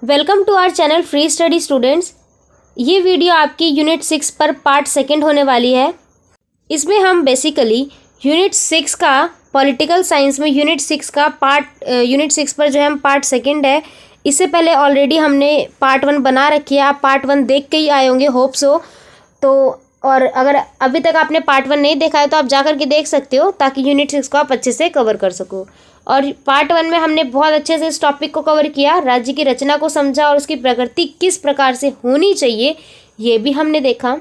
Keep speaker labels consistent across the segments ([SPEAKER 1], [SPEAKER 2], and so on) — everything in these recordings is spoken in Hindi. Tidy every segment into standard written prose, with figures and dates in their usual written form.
[SPEAKER 1] Welcome to our channel free study students. ये वीडियो आपकी यूनिट 6 पर पार्ट सेकंड होने वाली है। इसमें हम बेसिकली यूनिट 6 का पॉलिटिकल साइंस में यूनिट 6 पर जो है हम पार्ट सेकंड है। इससे पहले ऑलरेडी हमने पार्ट 1 बना रखी है। आप पार्ट 1 देख के ही आए होंगे, होप सो। तो और अगर अभी तक आपने पार्ट 1 नहीं देखा है तो आप जा कर के देख सकते हो, ताकि यूनिट 6 को आप अच्छे से कवर कर सको। और पार्ट 1 में हमने बहुत अच्छे से इस टॉपिक को कवर किया, राज्य की रचना को समझा और उसकी प्रकृति किस प्रकार से होनी चाहिए ये भी हमने देखा।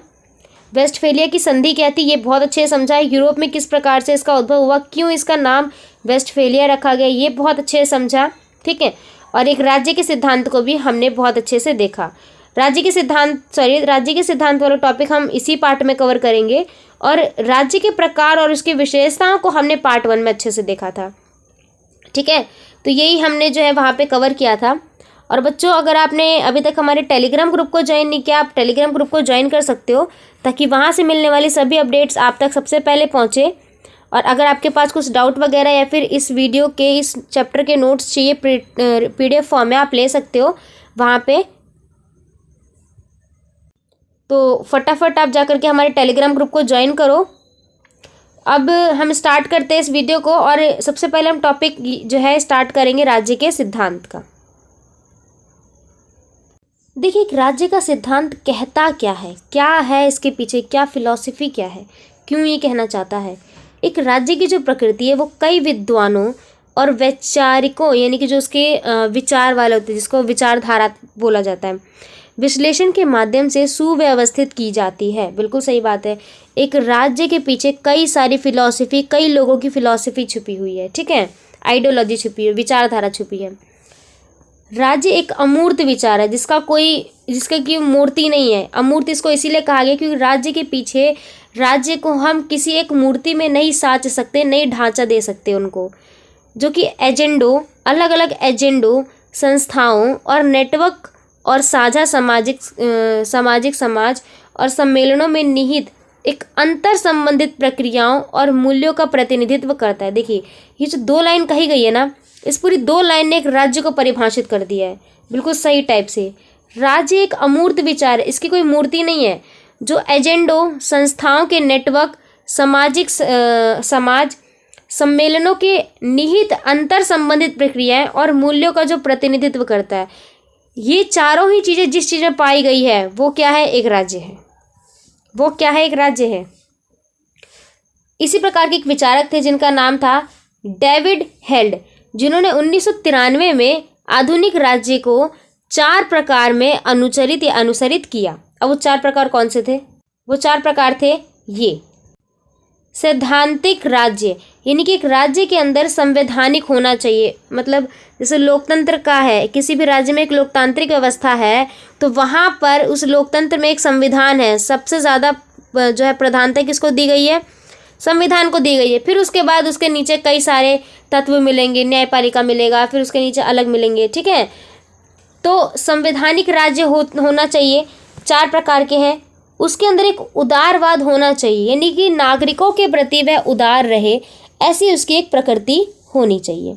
[SPEAKER 1] वेस्टफेलिया की संधि क्या थी ये बहुत अच्छे से समझा। यूरोप में किस प्रकार से इसका उद्भव हुआ, क्यों इसका नाम वेस्टफेलिया रखा गया, ये बहुत अच्छे से समझा। ठीक है। और एक राज्य के सिद्धांत को भी हमने बहुत अच्छे से देखा। राज्य के सिद्धांत वाला टॉपिक हम इसी पार्ट में कवर करेंगे। और राज्य के प्रकार और उसकी विशेषताओं को हमने पार्ट 1 में अच्छे से देखा था। ठीक है। तो यही हमने जो है वहाँ पे कवर किया था। और बच्चों, अगर आपने अभी तक हमारे टेलीग्राम ग्रुप को ज्वाइन नहीं किया, आप टेलीग्राम ग्रुप को ज्वाइन कर सकते हो, ताकि वहाँ से मिलने वाली सभी अपडेट्स आप तक सबसे पहले पहुँचे। और अगर आपके पास कुछ डाउट वगैरह या फिर इस वीडियो के इस चैप्टर के नोट्स चाहिए PDF फॉर्म में, आप ले सकते हो वहाँ पे। तो फटाफट आप जा करके हमारे टेलीग्राम ग्रुप को ज्वाइन करो। अब हम स्टार्ट करते हैं इस वीडियो को। और सबसे पहले हम टॉपिक जो है स्टार्ट करेंगे राज्य के सिद्धांत का। देखिए, एक राज्य का सिद्धांत कहता क्या है इसके पीछे क्या फिलॉसफी क्या है, क्यों ये कहना चाहता है। एक राज्य की जो प्रकृति है वो कई विद्वानों और वैचारिकों, यानी कि जो उसके विचार वाले होते हैं, जिसको विचारधारा बोला जाता है, विश्लेषण के माध्यम से सुव्यवस्थित की जाती है। बिल्कुल सही बात है। एक राज्य के पीछे कई सारी फिलॉसफी, कई लोगों की फिलॉसफी छुपी हुई है। ठीक है। आइडियोलॉजी छुपी है, विचारधारा छुपी है। राज्य एक अमूर्त विचार है, जिसका की मूर्ति नहीं है। अमूर्त इसको इसीलिए कहा गया क्योंकि राज्य के पीछे, राज्य को हम किसी एक मूर्ति में नहीं साच सकते, नहीं ढांचा दे सकते उनको, जो कि अलग अलग एजेंडों, संस्थाओं और नेटवर्क और साझा सामाजिक समाज और सम्मेलनों में निहित एक अंतर संबंधित प्रक्रियाओं और मूल्यों का प्रतिनिधित्व करता है। देखिए, ये जो 2 लाइन कही गई है ना, इस पूरी 2 लाइन ने एक राज्य को परिभाषित कर दिया है बिल्कुल सही टाइप से। राज्य एक अमूर्त विचार है, इसकी कोई मूर्ति नहीं है, जो एजेंडों, संस्थाओं के नेटवर्क, समाज सम्मेलनों के निहित अंतर संबंधित प्रक्रियाएं और मूल्यों का जो प्रतिनिधित्व करता है। ये चारों ही चीज़ें जिस चीज़ में पाई गई है वो क्या है, एक राज्य है। वो क्या है, एक राज्य है। इसी प्रकार के एक विचारक थे जिनका नाम था डेविड हेल्ड, जिन्होंने 1993 में आधुनिक राज्य को 4 प्रकार में अनुसरित किया। अब वो 4 प्रकार कौन से थे? वो 4 प्रकार थे ये। सैद्धांतिक राज्य, यानी कि एक राज्य के अंदर संवैधानिक होना चाहिए। मतलब जैसे लोकतंत्र का है, किसी भी राज्य में एक लोकतांत्रिक व्यवस्था है, तो वहाँ पर उस लोकतंत्र में एक संविधान है। सबसे ज़्यादा जो है प्रधानता किसको दी गई है? संविधान को दी गई है। फिर उसके बाद उसके नीचे कई सारे तत्व मिलेंगे, न्यायपालिका मिलेगा, फिर उसके नीचे अलग मिलेंगे। ठीक है। तो संवैधानिक राज्य होना चाहिए, 4 प्रकार के हैं। उसके अंदर एक उदारवाद होना चाहिए, यानी कि नागरिकों के प्रति वह उदार रहे, ऐसी उसकी एक प्रकृति होनी चाहिए।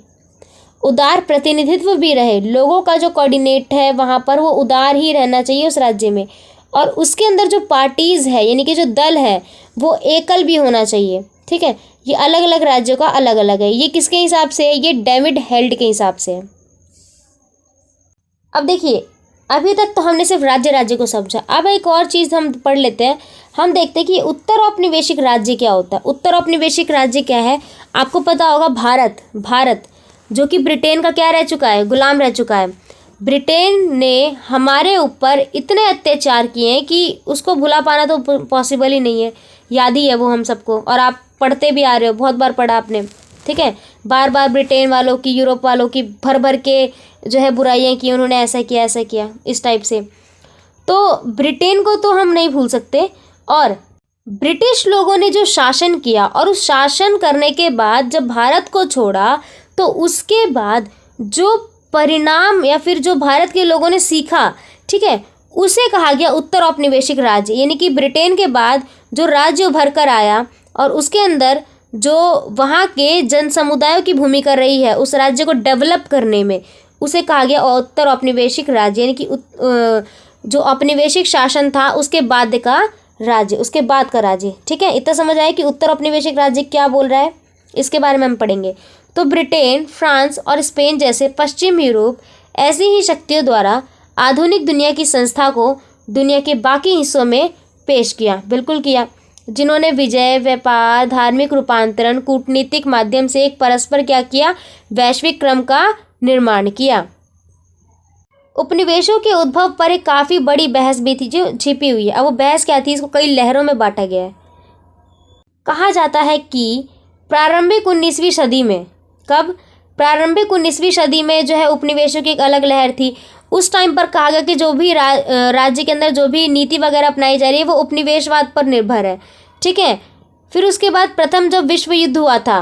[SPEAKER 1] उदार प्रतिनिधित्व भी रहे, लोगों का जो कोऑर्डिनेट है वहाँ पर वो उदार ही रहना चाहिए उस राज्य में। और उसके अंदर जो पार्टीज़ है, यानी कि जो दल है, वो एकल भी होना चाहिए। ठीक है। ये अलग अलग राज्यों का अलग अलग है। ये किसके हिसाब से है? ये डेविड हेल्ड के हिसाब से है। अब देखिए, अभी तक तो हमने सिर्फ राज्य को समझा। अब एक और चीज़ हम पढ़ लेते हैं। हम देखते हैं कि उत्तर औपनिवेशिक राज्य क्या होता है। उत्तर औपनिवेशिक राज्य क्या है? आपको पता होगा, भारत जो कि ब्रिटेन का क्या रह चुका है? गुलाम रह चुका है। ब्रिटेन ने हमारे ऊपर इतने अत्याचार किए हैं कि उसको भुला पाना तो पॉसिबल ही नहीं है। याद ही है वो हम सबको, और आप पढ़ते भी आ रहे हो, बहुत बार पढ़ा आपने। ठीक है। बार बार ब्रिटेन वालों की, यूरोप वालों की भर के जो है बुराइयां की, उन्होंने ऐसा किया इस टाइप से। तो ब्रिटेन को तो हम नहीं भूल सकते। और ब्रिटिश लोगों ने जो शासन किया, और उस शासन करने के बाद जब भारत को छोड़ा, तो उसके बाद जो परिणाम या फिर जो भारत के लोगों ने सीखा, ठीक है, उसे कहा गया उत्तर औपनिवेशिक राज्य। यानी कि ब्रिटेन के बाद जो राज्य उभर कर आया और उसके अंदर जो वहाँ के जन समुदायों की भूमिका रही है उस राज्य को डेवलप करने में, उसे कहा गया उत्तर औपनिवेशिक राज्य, यानी कि जो औपनिवेशिक शासन था उसके बाद का राज्य, उसके बाद का राज्य। ठीक है, इतना समझ आया कि उत्तर औपनिवेशिक राज्य क्या बोल रहा है, इसके बारे में हम पढ़ेंगे। तो ब्रिटेन, फ्रांस और स्पेन जैसे पश्चिम यूरोप ऐसी ही शक्तियों द्वारा आधुनिक दुनिया की संस्था को दुनिया के बाकी हिस्सों में पेश किया, बिल्कुल किया, जिन्होंने विजय, व्यापार, धार्मिक रूपांतरण, कूटनीतिक माध्यम से एक परस्पर क्या किया, वैश्विक क्रम का निर्माण किया। उपनिवेशों के उद्भव पर एक काफ़ी बड़ी बहस भी थी जो छिपी हुई है। अब वो बहस क्या थी, इसको कई लहरों में बांटा गया है। कहा जाता है कि प्रारंभिक 19वीं सदी में, कब, प्रारंभिक 19वीं सदी में जो है उपनिवेशों की एक अलग लहर थी। उस टाइम पर कहा गया कि जो भी राज्य के अंदर जो भी नीति वगैरह अपनाई जा रही है वो उपनिवेशवाद पर निर्भर है। ठीक है, फिर उसके बाद प्रथम जब विश्व युद्ध हुआ था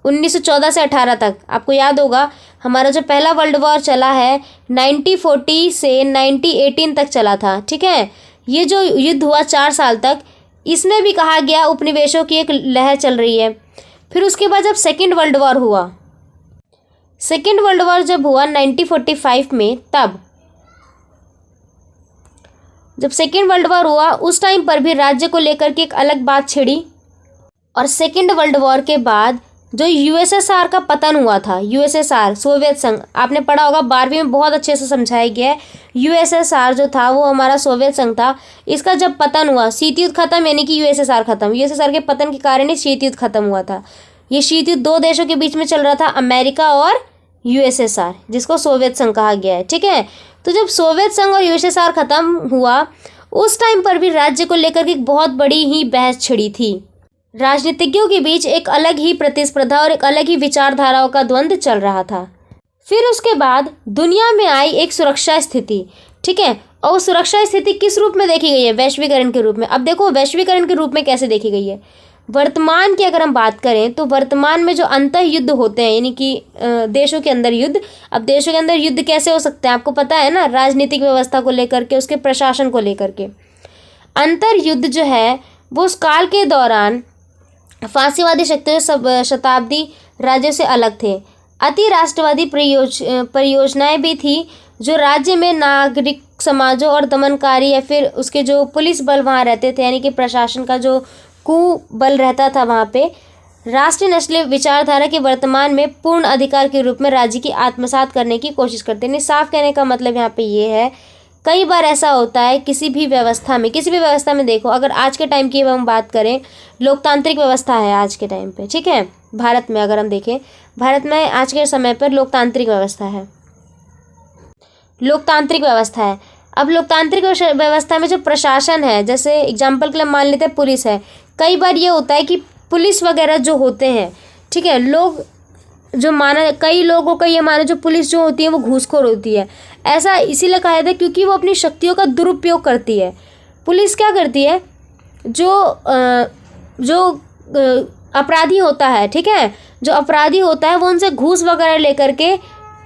[SPEAKER 1] 1914 से 18 तक, आपको याद होगा हमारा जो पहला वर्ल्ड वॉर चला है 1940 से 1918 तक चला था। ठीक है, ये जो युद्ध हुआ 4 साल तक, इसमें भी कहा गया उपनिवेशों की एक लहर चल रही है। फिर उसके बाद जब सेकेंड वर्ल्ड वॉर हुआ, सेकेंड वर्ल्ड वॉर जब हुआ 1945 में, तब जब सेकेंड वर्ल्ड वॉर हुआ उस टाइम पर भी राज्य को लेकर के एक अलग बात छिड़ी। और सेकेंड वर्ल्ड वॉर के बाद जो यूएसएसआर का पतन हुआ था, यूएसएसआर सोवियत संघ, आपने पढ़ा होगा 12वीं में बहुत अच्छे से समझाया गया है। यूएसएसआर जो था वो हमारा सोवियत संघ था, इसका जब पतन हुआ, शीत युद्ध खत्म, यानी कि यूएसएसआर खत्म, यूएसएसआर के पतन के कारण ही शीत युद्ध खत्म हुआ था। ये शीत युद्ध 2 देशों के बीच में चल रहा था, अमेरिका और यूएसएसआर, जिसको सोवियत संघ कहा गया है। ठीक है, तो जब सोवियत संघ और यूएसएसआर खत्म हुआ उस टाइम पर भी राज्य को लेकर के एक बहुत बड़ी ही बहस छिड़ी थी। राजनीतिज्ञों के बीच एक अलग ही प्रतिस्पर्धा और एक अलग ही विचारधाराओं का द्वंद्व चल रहा था। फिर उसके बाद दुनिया में आई एक सुरक्षा स्थिति। ठीक है, और सुरक्षा स्थिति किस रूप में देखी गई है, वैश्वीकरण के रूप में। अब देखो वैश्वीकरण के रूप में कैसे देखी गई है। वर्तमान की अगर हम बात करें तो वर्तमान में जो अंतः युद्ध होते हैं, यानी कि देशों के अंदर युद्ध, अब देशों के अंदर युद्ध कैसे हो सकते हैं आपको पता है ना, राजनीतिक व्यवस्था को लेकर के, उसके प्रशासन को लेकर के। अंतर युद्ध जो है वो उस काल के दौरान फांसीवादी शक्तियों शताब्दी राज्यों से अलग थे। अति राष्ट्रवादी परियोजनाएं भी थी जो राज्य में नागरिक समाजों और दमनकारी या फिर उसके जो पुलिस बल वहाँ रहते थे, यानी कि प्रशासन का जो कुबल रहता था वहाँ पे, राष्ट्रीय नस्लीय विचारधारा के वर्तमान में पूर्ण अधिकार के रूप में राज्य की आत्मसात करने की कोशिश करते हैं। साफ कहने का मतलब यहाँ पे ये है, कई बार ऐसा होता है किसी भी व्यवस्था में देखो, अगर आज के टाइम की हम बात करें, लोकतांत्रिक व्यवस्था है आज के टाइम पे। ठीक है, भारत में अगर हम देखें, भारत में आज के समय पर लोकतांत्रिक व्यवस्था है, लोकतांत्रिक व्यवस्था है। अब लोकतांत्रिक व्यवस्था में जो प्रशासन है, जैसे एग्जाम्पल के लिए मान लेते हैं पुलिस है, कई बार ये होता है कि पुलिस वगैरह जो होते हैं, ठीक है, लोग जो माना, कई लोगों का ये माना जो पुलिस जो होती है वो घूसखोर होती है। ऐसा इसीलिए कहा जाता है क्योंकि वो अपनी शक्तियों का दुरुपयोग करती है। पुलिस क्या करती है, जो अपराधी होता है, ठीक है, जो अपराधी होता है वो उनसे घूस वगैरह लेकर के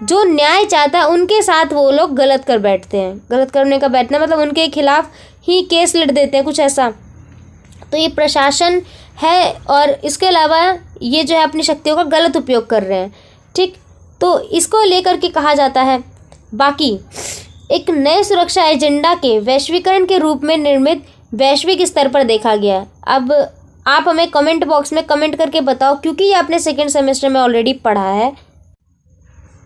[SPEAKER 1] जो न्याय चाहता है उनके साथ वो लोग गलत कर बैठते हैं। गलत करने का बैठना मतलब उनके खिलाफ ही केस लड़ देते हैं, कुछ ऐसा। तो ये प्रशासन है और इसके अलावा ये जो है अपनी शक्तियों का गलत उपयोग कर रहे हैं। ठीक, तो इसको लेकर के कहा जाता है। बाकी एक नए सुरक्षा एजेंडा के वैश्वीकरण के रूप में निर्मित वैश्विक स्तर पर देखा गया। अब आप हमें कमेंट बॉक्स में कमेंट करके बताओ, क्योंकि ये आपने सेकेंड सेमेस्टर में ऑलरेडी पढ़ा है।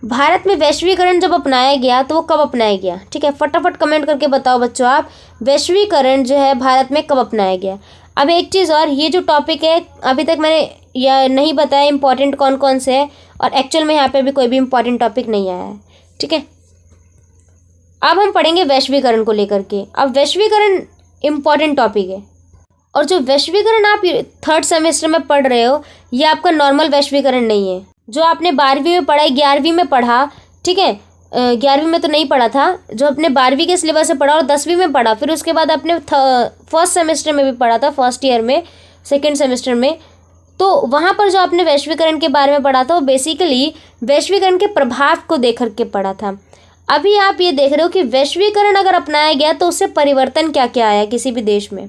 [SPEAKER 1] भारत में वैश्वीकरण जब अपनाया गया तो वो कब अपनाया गया, ठीक है, फटाफट कमेंट करके बताओ बच्चों आप, वैश्वीकरण जो है भारत में कब अपनाया गया। अब एक चीज़ और, ये जो टॉपिक है अभी तक मैंने यह नहीं बताया इंपॉर्टेंट कौन कौन से है, और एक्चुअल में यहाँ पे भी कोई भी इंपॉर्टेंट टॉपिक नहीं आया है। ठीक है, अब हम पढ़ेंगे वैश्वीकरण को लेकर के। अब वैश्वीकरण इम्पॉर्टेंट टॉपिक है, और जो वैश्वीकरण आप 3rd सेमेस्टर में पढ़ रहे हो ये आपका नॉर्मल वैश्वीकरण नहीं है। जो आपने 12वीं में पढ़ा, 11वीं में पढ़ा, ठीक है, 11वीं में तो नहीं पढ़ा था, जो अपने 12वीं के सिलेबस से पढ़ा और 10वीं में पढ़ा, फिर उसके बाद अपने 1st सेमेस्टर में भी पढ़ा था, 1st ईयर में, 2nd सेमेस्टर में, तो वहाँ पर जो आपने वैश्वीकरण के बारे में पढ़ा था वो बेसिकली वैश्वीकरण के प्रभाव को देख करके पढ़ा था। अभी आप ये देख रहे हो कि वैश्वीकरण अगर अपनाया गया तो उससे परिवर्तन क्या क्या आया किसी भी देश में।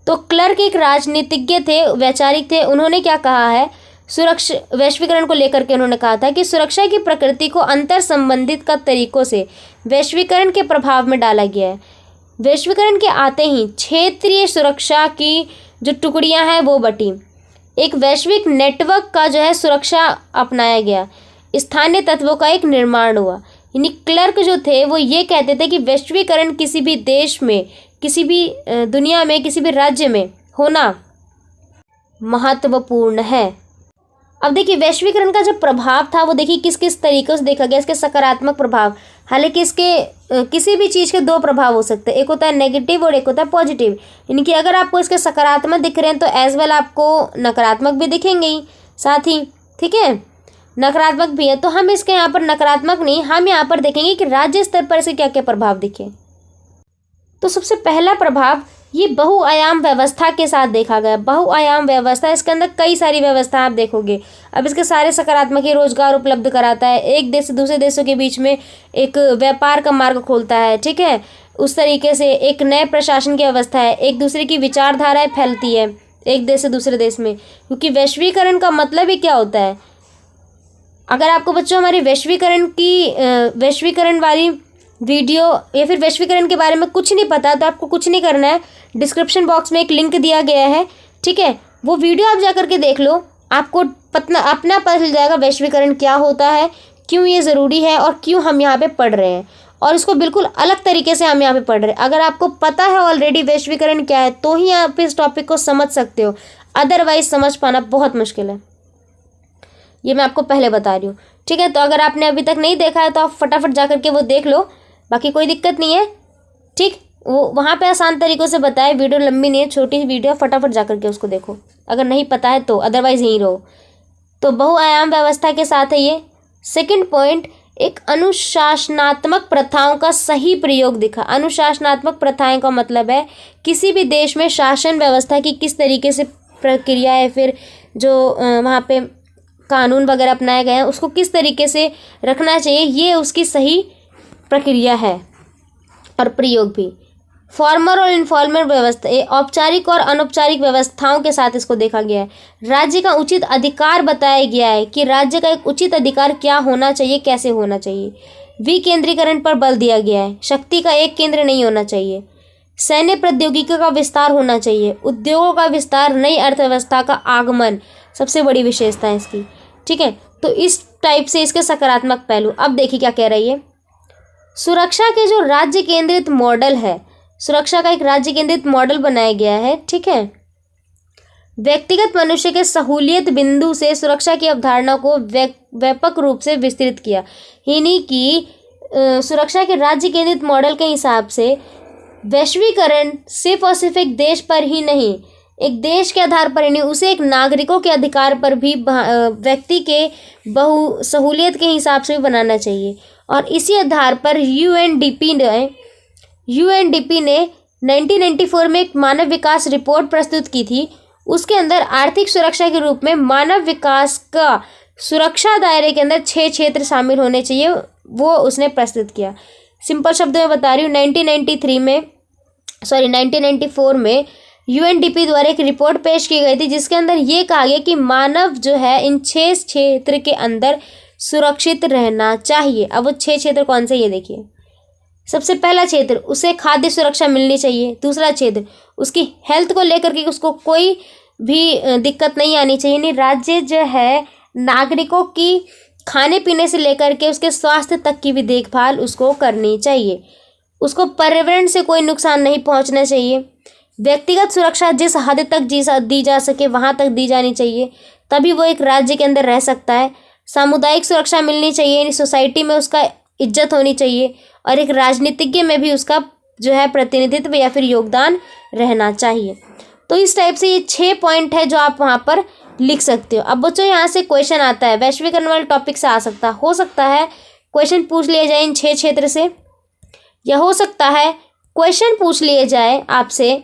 [SPEAKER 1] तो क्लर्क एक राजनीतिज्ञ थे, वैचारिक थे, उन्होंने क्या कहा है, सुरक्षा वैश्वीकरण को लेकर के उन्होंने कहा था कि सुरक्षा की प्रकृति को अंतर संबंधित का तरीकों से वैश्वीकरण के प्रभाव में डाला गया है। वैश्वीकरण के आते ही क्षेत्रीय सुरक्षा की जो टुकड़ियां हैं वो बटी, एक वैश्विक नेटवर्क का जो है सुरक्षा अपनाया गया, स्थानीय तत्वों का एक निर्माण हुआ। यानी क्लर्क जो थे वो ये कहते थे कि वैश्वीकरण किसी भी देश में, किसी भी दुनिया में, किसी भी राज्य में होना महत्वपूर्ण है। अब देखिए वैश्वीकरण का जो प्रभाव था वो देखिए किस किस तरीक़ों से देखा गया। इसके सकारात्मक प्रभाव, हालांकि इसके किसी भी चीज़ के दो प्रभाव हो सकते हैं, एक होता है नेगेटिव और एक होता है पॉजिटिव। यानी कि अगर आपको इसके सकारात्मक दिख रहे हैं तो एज वेल आपको नकारात्मक भी दिखेंगे ही साथ ही, ठीक है, नकारात्मक भी है। तो हम इसके यहाँ पर नकारात्मक नहीं, हम यहाँ पर देखेंगे कि राज्य स्तर पर इसके क्या क्या प्रभाव दिखे। तो सबसे पहला प्रभाव ये बहुआयाम व्यवस्था के साथ देखा गया। बहुआयाम व्यवस्था, इसके अंदर कई सारी व्यवस्था आप देखोगे। अब इसके सारे सकारात्मक ही रोजगार उपलब्ध कराता है, एक देश से दूसरे देशों के बीच में एक व्यापार का मार्ग खोलता है, ठीक है। उस तरीके से एक नए प्रशासन की व्यवस्था है, एक दूसरे की विचारधाराएं फैलती है एक देश से दूसरे देश में, क्योंकि वैश्वीकरण का मतलब ही क्या होता है। अगर आपको बच्चों हमारी वैश्वीकरण वाली वीडियो या फिर वैश्वीकरण के बारे में कुछ नहीं पता तो आपको कुछ नहीं करना है, डिस्क्रिप्शन बॉक्स में एक लिंक दिया गया है, ठीक है, वो वीडियो आप जा करके देख लो, आपको अपना पता चल जाएगा वैश्वीकरण क्या होता है, क्यों ये ज़रूरी है और क्यों हम यहाँ पे पढ़ रहे हैं, और इसको बिल्कुल अलग तरीके से हम यहाँ पे पढ़ रहे हैं। अगर आपको पता है ऑलरेडी वैश्वीकरण क्या है तो ही आप इस टॉपिक को समझ सकते हो, अदरवाइज समझ पाना बहुत मुश्किल है, ये मैं आपको पहले बता रही हूँ, ठीक है। तो अगर आपने अभी तक नहीं देखा है तो आप फटाफट जा करके वो देख लो, बाकी कोई दिक्कत नहीं है, ठीक। वो वहाँ पे आसान तरीक़ों से बताए, वीडियो लंबी नहीं है, छोटी सी वीडियो, फटाफट जा करके उसको देखो अगर नहीं पता है तो, अदरवाइज यहीं रहो। तो बहुआयाम व्यवस्था के साथ है ये। सेकंड पॉइंट, एक अनुशासनात्मक प्रथाओं का सही प्रयोग दिखा। अनुशासनात्मक प्रथाएं का मतलब है किसी भी देश में शासन व्यवस्था की किस तरीके से प्रक्रिया है, फिर जो वहाँ पे कानून वगैरह अपनाए गए हैं उसको किस तरीके से रखना चाहिए, ये उसकी सही प्रक्रिया है और प्रयोग भी। फॉर्मल और इनफॉर्मल व्यवस्था, औपचारिक और अनौपचारिक व्यवस्थाओं के साथ इसको देखा गया है। राज्य का उचित अधिकार बताया गया है कि राज्य का एक उचित अधिकार क्या होना चाहिए, कैसे होना चाहिए। विकेंद्रीकरण पर बल दिया गया है, शक्ति का एक केंद्र नहीं होना चाहिए। सैन्य प्रौद्योगिकी का विस्तार होना चाहिए, उद्योगों का विस्तार, नई अर्थव्यवस्था का आगमन सबसे बड़ी विशेषता है इसकी, ठीक है। तो इस टाइप से इसके सकारात्मक पहलू। अब देखिए क्या कह रही है, सुरक्षा के जो राज्य केंद्रित मॉडल है, सुरक्षा का एक राज्य केंद्रित मॉडल बनाया गया है, ठीक है। व्यक्तिगत मनुष्य के सहूलियत बिंदु से सुरक्षा की अवधारणा को व्यापक रूप से विस्तृत किया। यानी कि सुरक्षा के राज्य केंद्रित मॉडल के हिसाब से वैश्वीकरण सिर्फ और सिर्फ एक देश पर ही नहीं, एक देश के आधार पर ही नहीं, उसे एक नागरिकों के अधिकार पर भी व्यक्ति के बहु सहूलियत के हिसाब से भी बनाना चाहिए। और इसी आधार पर यूएनडीपी ने 1994 में एक मानव विकास रिपोर्ट प्रस्तुत की थी। उसके अंदर आर्थिक सुरक्षा के रूप में मानव विकास का सुरक्षा दायरे के अंदर 6 क्षेत्र शामिल होने चाहिए, वो उसने प्रस्तुत किया। सिंपल शब्दों में बता रही हूँ, 1994 में यूएनडीपी द्वारा एक रिपोर्ट पेश की गई थी जिसके अंदर ये कहा गया कि मानव जो है इन 6 क्षेत्र के अंदर सुरक्षित रहना चाहिए। अब वो 6 क्षेत्र कौन से, ये देखिए। सबसे पहला क्षेत्र, उसे खाद्य सुरक्षा मिलनी चाहिए। दूसरा क्षेत्र, उसकी हेल्थ को लेकर के उसको कोई भी दिक्कत नहीं आनी चाहिए। नहीं, राज्य जो है नागरिकों की खाने पीने से लेकर के उसके स्वास्थ्य तक की भी देखभाल उसको करनी चाहिए। उसको पर्यावरण से कोई नुकसान नहीं पहुंचना चाहिए। व्यक्तिगत सुरक्षा जिस हद तक दी जा सके वहाँ तक दी जानी चाहिए, तभी वो एक राज्य के अंदर रह सकता है। सामुदायिक सुरक्षा मिलनी चाहिए, सोसाइटी में उसका इज्जत होनी चाहिए, और एक राजनीतिज्ञ में भी उसका जो है प्रतिनिधित्व या फिर योगदान रहना चाहिए। तो इस टाइप से ये 6 पॉइंट है जो आप वहाँ पर लिख सकते हो। अब बच्चों यहाँ से क्वेश्चन आता है, वैश्वीकरण वाले टॉपिक से हो सकता है क्वेश्चन पूछ लिए जाए इन 6 क्षेत्र से, या हो सकता है क्वेश्चन पूछ लिए जाए आपसे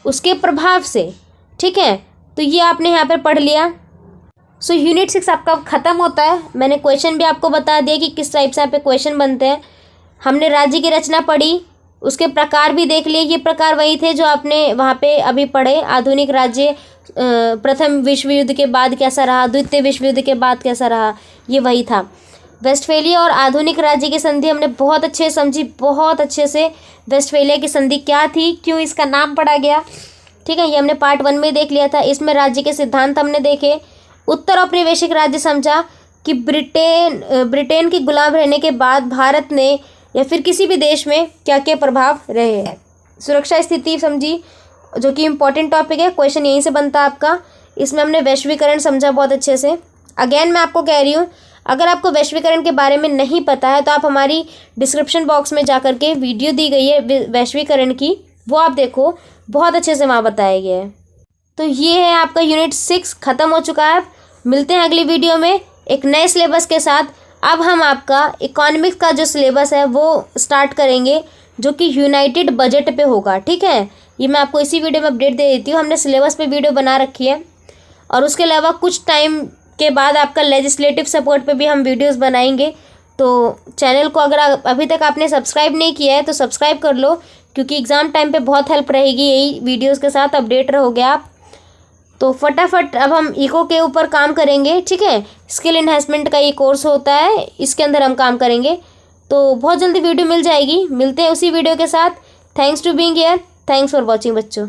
[SPEAKER 1] उसके प्रभाव से, ठीक है। तो ये आपने यहाँ पर पढ़ लिया। सो यूनिट 6 आपका ख़त्म होता है। मैंने क्वेश्चन भी आपको बता दिया कि किस टाइप से यहाँ पे क्वेश्चन बनते हैं। हमने राज्य की रचना पढ़ी, उसके प्रकार भी देख लिए, ये प्रकार वही थे जो आपने वहाँ पे अभी पढ़े। आधुनिक राज्य प्रथम विश्व युद्ध के बाद कैसा रहा, द्वितीय विश्व युद्ध के बाद कैसा रहा, ये वही था। वेस्टफेलिया और आधुनिक राज्य की संधि हमने बहुत अच्छे समझी, बहुत अच्छे से। वेस्टफेलिया की संधि क्या थी, क्यों इसका नाम पड़ा गया, ठीक है, ये हमने पार्ट 1 में देख लिया था। इसमें राज्य के सिद्धांत हमने देखे। उत्तर औपनिवेशिक राज्य समझा कि ब्रिटेन की गुलाम रहने के बाद भारत ने या फिर किसी भी देश में क्या क्या प्रभाव रहे हैं। सुरक्षा स्थिति समझी, जो कि इम्पोर्टेंट टॉपिक है, क्वेश्चन यहीं से बनता है आपका। इसमें हमने वैश्वीकरण समझा बहुत अच्छे से। अगेन मैं आपको कह रही हूँ, अगर आपको वैश्वीकरण के बारे में नहीं पता है तो आप हमारी डिस्क्रिप्शन बॉक्स में जा करके वीडियो दी गई है वैश्वीकरण की, वो आप देखो, बहुत अच्छे से वहाँ बताया गया है। तो ये है आपका यूनिट 6 ख़त्म हो चुका है। मिलते हैं अगली वीडियो में एक नए सिलेबस के साथ। अब हम आपका इकोनॉमिक्स का जो सिलेबस है वो स्टार्ट करेंगे, जो कि यूनाइटेड बजट पे होगा, ठीक है। ये मैं आपको इसी वीडियो में अपडेट दे देती हूँ। हमने सिलेबस पे वीडियो बना रखी है, और उसके अलावा कुछ टाइम के बाद आपका लेजिस्लेटिव सपोर्ट पे भी हम वीडियोस बनाएंगे। तो चैनल को अगर अभी तक आपने सब्सक्राइब नहीं किया है तो सब्सक्राइब कर लो, क्योंकि एग्ज़ाम टाइम पे बहुत हेल्प रहेगी यही वीडियोस के साथ, अपडेट रहोगे आप। तो फटाफट अब हम इको के ऊपर काम करेंगे, ठीक है। स्किल इन्हेंसमेंट का ये कोर्स होता है, इसके अंदर हम काम करेंगे। तो बहुत जल्दी वीडियो मिल जाएगी। मिलते हैं उसी वीडियो के साथ। Thanks to being here, thanks for watching बच्चों।